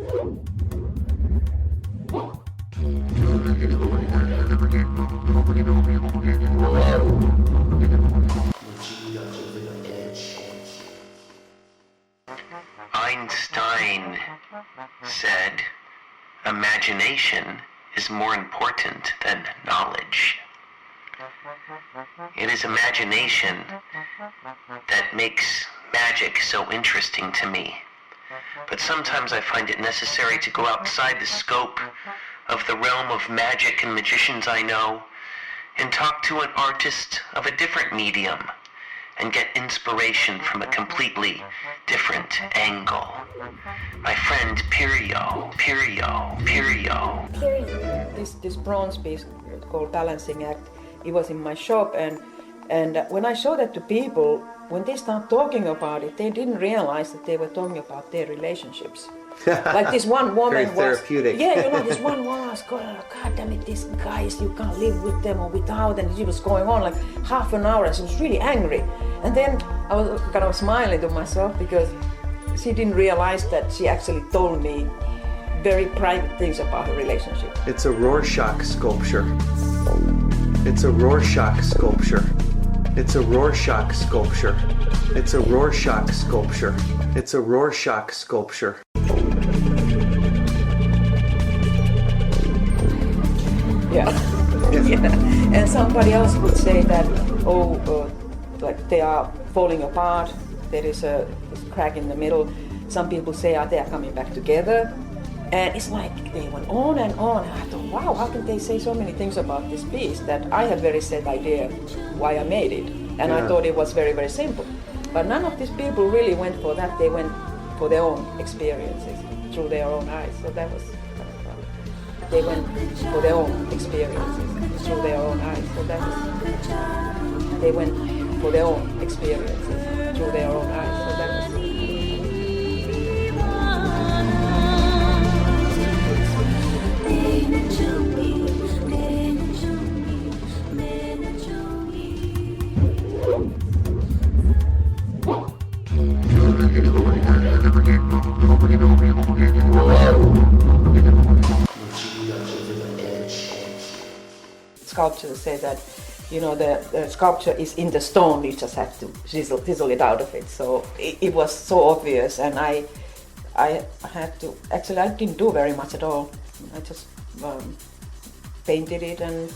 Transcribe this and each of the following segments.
Majinga Over the Edge. Einstein said, imagination is more important than knowledge. It is imagination that makes magic so interesting to me. But sometimes I find it necessary to go outside the scope of the realm of magic and magicians I know and talk to an artist of a different medium and get inspiration from a completely different angle. My friend Pirjo. This bronze piece called Balancing Act, it was in my shop, and when I showed that to people, when they start talking about it, they didn't realize that they were talking about their relationships. Like this one woman Very therapeutic. this one woman was going, God damn it, these guys, you can't live with them or without, and she was going on like half an hour, and she was really angry. And then I was kind of smiling to myself because she didn't realize that she actually told me very private things about her relationship. It's a Rorschach sculpture. It's a Rorschach sculpture. It's a Rorschach sculpture. It's a Rorschach sculpture. It's a Rorschach sculpture. Yeah. Yeah. And somebody else would say that, like they are falling apart, there is a crack in the middle. Some people say they are coming back together. And it's like they went on and on. And I thought, wow, how can they say so many things about this piece that I had very set idea why I made it. And I thought it was very, very simple. But none of these people really went for that. They went for their own experiences through their own eyes. So that was kind of fun. They went for their own experiences through their own eyes. So that was, they went for their own experiences through their own eyes. So that was. Sculptors say that, you know, the sculpture is in the stone, you just have to chisel it out of it. So it was so obvious, and I had to, actually I didn't do very much at all. I just painted it and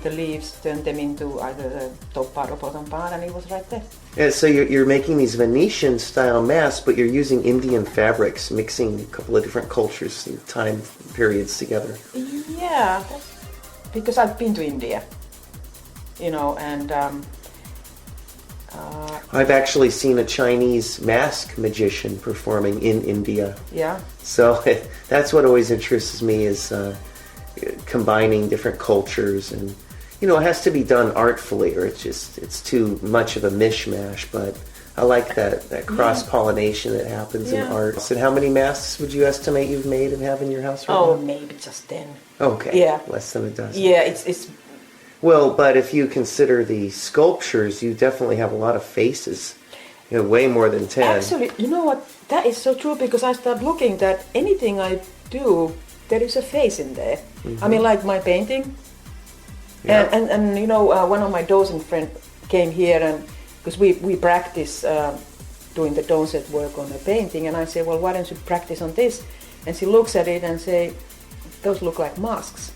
the leaves, turned them into either the top part or bottom part, and it was right there. Yeah, so you're making these Venetian style masks, but you're using Indian fabrics, mixing a couple of different cultures and time periods together. Yeah, that's because I've been to India, you know, and I've actually seen a Chinese mask magician performing in India. Yeah. So that's what always interests me is combining different cultures, and you know, it has to be done artfully or it's too much of a mishmash, but I like that cross-pollination that happens in art. And how many masks would you estimate you've made and have in your house right now? Maybe just 10. Okay. Yeah. Less than a dozen. Yeah, it's Well, but if you consider the sculptures, you definitely have a lot of faces. You know, way more than 10. Actually, you know what? That is so true, because I started looking that anything I do, there is a face in there. Mm-hmm. I mean, like my painting. Yeah. And you know, one of my docent friends came here, and because we practice doing the docent work on the painting, and I say, well, why don't you practice on this? And she looks at it and say, those look like masks.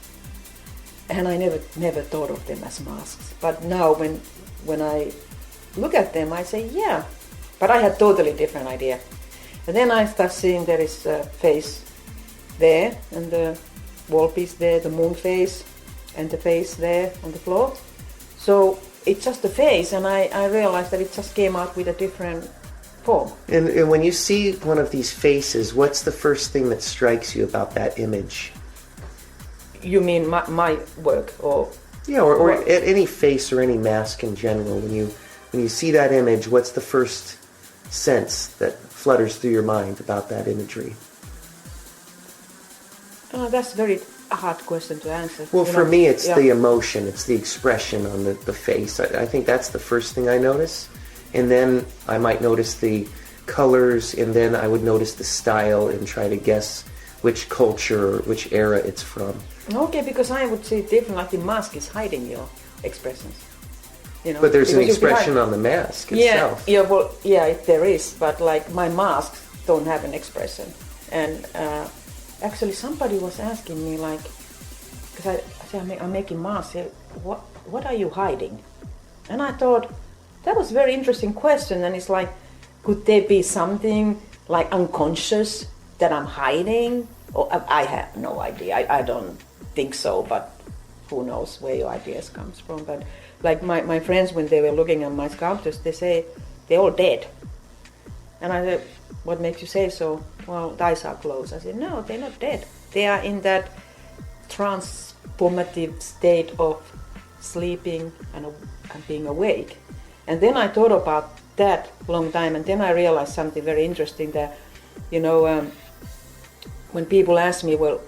And I never thought of them as masks. But now when I look at them, I say, yeah. But I had totally different idea. And then I start seeing there is a face there, and the wall piece there, the moon face, and the face there on the floor. So it's just the face, and I realized that it just came out with a different form. And when you see one of these faces, what's the first thing that strikes you about that image? You mean my work, or? Yeah, or any face or any mask in general. When you see that image, what's the first sense that flutters through your mind about that imagery? That's a very hard question to answer. Well, for me, it's the emotion, it's the expression on the face. I think that's the first thing I notice. And then I might notice the colors, and then I would notice the style and try to guess which culture, which era it's from. Okay, because I would say different. Like the mask is hiding your expressions. You know, But there's an because expression on the mask itself. There is. But like my masks don't have an expression. And actually, somebody was asking me like, because I said I'm making masks. What are you hiding? And I thought that was a very interesting question. And it's like, could there be something like unconscious that I'm hiding? Or I have no idea. I don't think so, but who knows where your ideas comes from. But like my friends, when they were looking at my sculptures, they say they're all dead. And I said, what makes you say so? Well, the eyes are closed. I said, no, they're not dead. They are in that transformative state of sleeping and being awake. And then I thought about that long time, and then I realized something very interesting that, you know, when people ask me, well,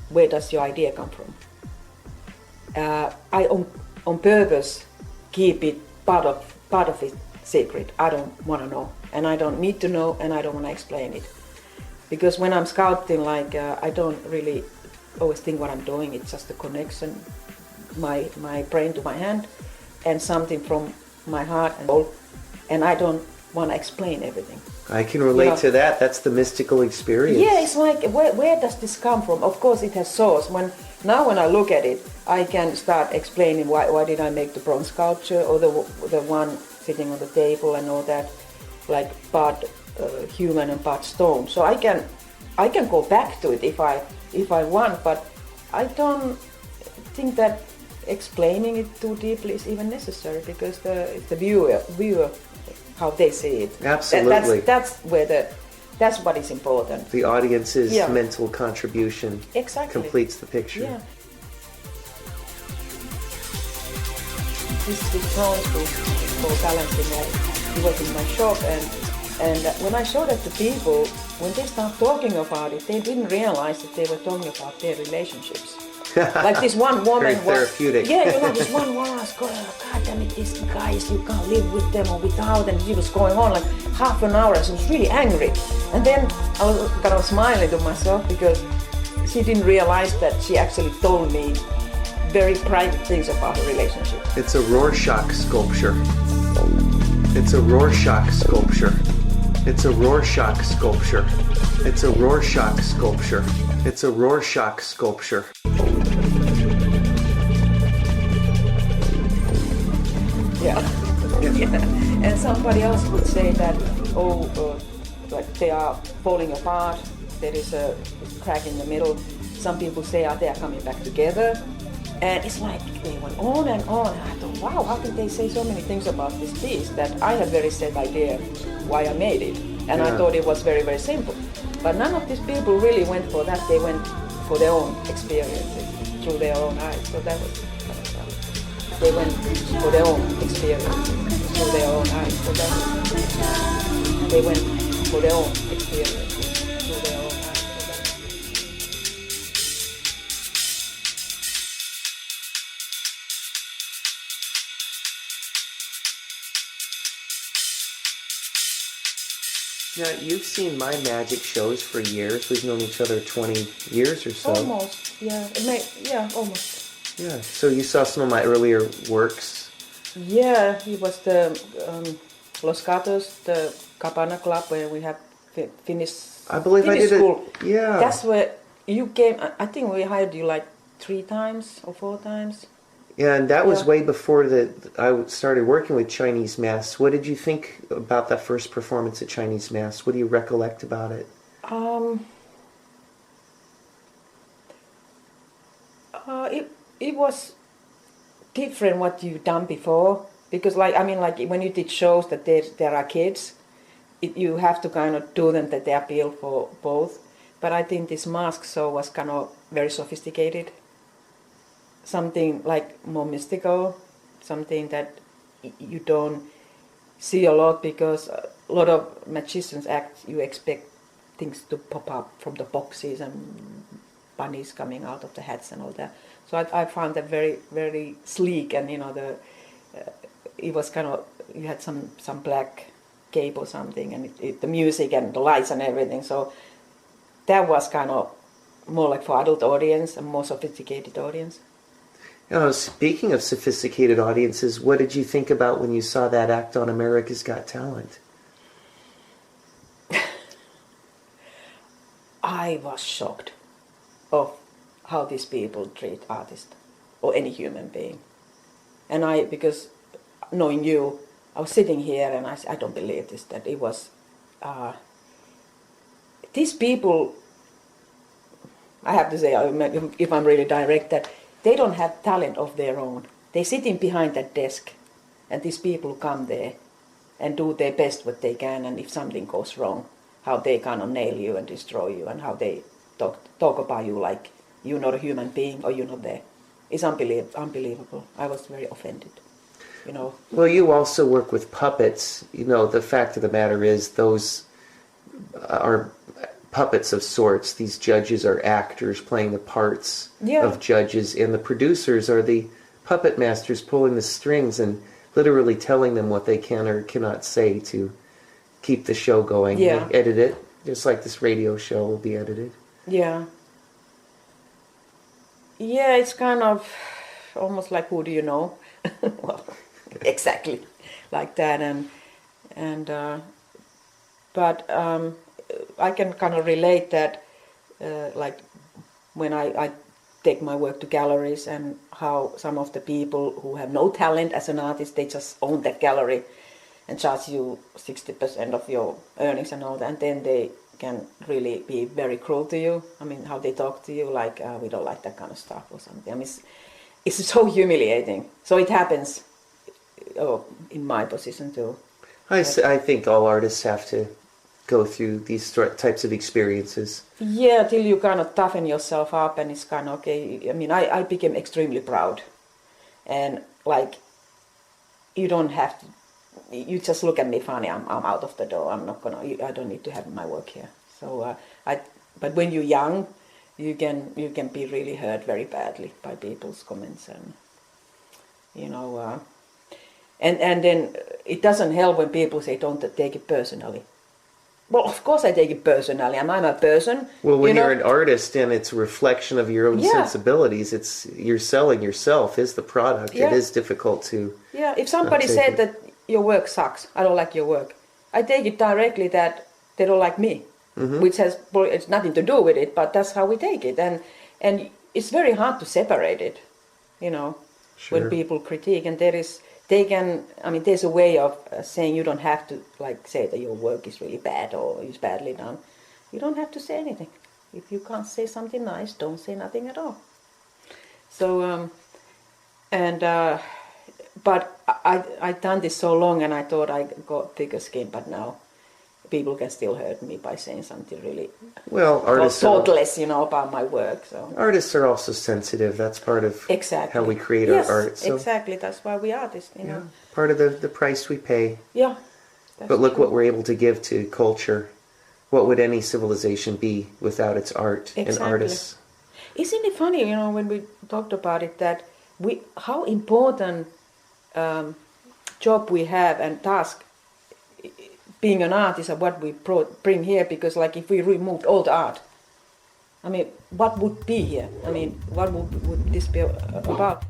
where does your idea come from? I on purpose keep it part of it secret. I don't want to know, and I don't need to know, and I don't want to explain it. Because when I'm sculpting, like I don't really always think what I'm doing. It's just a connection, my brain to my hand, and something from my heart and soul, and I don't want to explain everything. I can relate to that. That's the mystical experience. Yeah, it's like, where does this come from? Of course it has source. Now when I look at it, I can start explaining why did I make the bronze sculpture, or the one sitting on the table and all that, like part human and part stone. So I can go back to it if I want, but I don't think that explaining it too deeply is even necessary, because the viewer how they see it. Absolutely. That's what is important. The audience's mental contribution completes the picture. Yeah. This bronze was for balancing act. It was in my shop, and when I showed it to people, when they start talking about it, they didn't realize that they were talking about their relationships. Like this one woman Very therapeutic. This one woman was going, God damn it, these guys, you can't live with them or without, and she was going on like half an hour, and she was really angry. And then I was kind of smiling to myself, because she didn't realize that she actually told me very private things about her relationship. It's a Rorschach sculpture. It's a Rorschach sculpture. It's a Rorschach sculpture. It's a Rorschach sculpture. It's a Rorschach sculpture. Yeah. And somebody else would say that, like they are falling apart, there is a crack in the middle. Some people say they are coming back together. And it's like they went on and on. And I thought, wow, how could they say so many things about this piece that I had very set idea why I made it. And I thought it was very, very simple. But none of these people really went for that. They went for their own experiences through their own eyes. So that was kind of fun. They went for their own experiences through their own eyes. So that was, they went for their own experiences through their own eyes. Now, you've seen my magic shows for years. We've known each other 20 years or so. Almost, yeah. Almost. Yeah, so you saw some of my earlier works. Yeah, it was the Los Gatos, the Cabana Club, where we have finished. I believe I did school. it. Yeah. That's where you came. I think we hired you like 3 times or 4 times. Yeah, and that was way before I started working with Chinese Mass. What did you think about that first performance at Chinese Mass? What do you recollect about it? It was different what you've done before, because like when you did shows that there are kids, you have to kind of do them that they appeal for both. But I think this mask show was kind of very sophisticated. Something like more mystical, something that you don't see a lot, because a lot of magicians act, you expect things to pop up from the boxes and bunnies coming out of the hats and all that. So I found that very, very sleek, and it was kind of, you had some black cape or something, and the music and the lights and everything. So that was kind of more like for adult audience, a more sophisticated audience. Speaking of sophisticated audiences, what did you think about when you saw that act on America's Got Talent? I was shocked of how these people treat artists or any human being. And because knowing you, I was sitting here and I don't believe this, that it was, these people, I have to say, if I'm really direct, that they don't have talent of their own. They're sitting behind that desk, and these people come there and do their best what they can, and if something goes wrong, how they kind of nail you and destroy you, and how they talk about you like you're not a human being or you're not there. It's unbelievable. I was very offended, you know. Well, you also work with puppets. You know, the fact of the matter is those are puppets of sorts. These judges are actors playing the parts of judges, and the producers are the puppet masters pulling the strings and literally telling them what they can or cannot say to keep the show going. Yeah. They edit it, just like this radio show will be edited. Yeah. Yeah, it's kind of almost like who do you know? Well, exactly like that, but I can kind of relate that, like when I take my work to galleries and how some of the people who have no talent as an artist, they just own that gallery and charge you 60% of your earnings and all that, and then they can really be very cruel to you. I mean, how they talk to you, like, we don't like that kind of stuff or something. I mean, it's so humiliating. So it happens in my position too. I think all artists have to go through these types of experiences. Yeah, till you kind of toughen yourself up, and it's kind of okay. I mean, I became extremely proud, and like, you don't have to. You just look at me funny. I'm out of the door. I'm not gonna. I don't need to have my work here. So But when you're young, you can be really hurt very badly by people's comments, and you know. And then it doesn't help when people say don't take it personally. Well, of course I take it personally. I'm a person. Well, when you're an artist and it's a reflection of your own sensibilities, you're selling yourself is the product. Yeah. It is difficult to. Yeah, if somebody said that your work sucks, I don't like your work, I take it directly that they don't like me, which it's nothing to do with it, but that's how we take it, and it's very hard to separate it, you know, when people critique, and there's a way of saying you don't have to like say that your work is really bad or is badly done. You don't have to say anything. If you can't say something nice, don't say nothing at all. So, but I'd done this so long, and I thought I got thicker skin, but now people can still hurt me by saying something really thoughtless, you know, about my work. So artists are also sensitive. That's part of how we create our art. So exactly. That's why we artists, you know. Part of the price we pay. Yeah. But look what we're able to give to culture. What would any civilization be without its art and artists? Isn't it funny, you know, when we talked about it, that how important job we have and task being an artist and what we bring here, because like if we removed all the art, I mean, what would be here? I mean, what would this be about?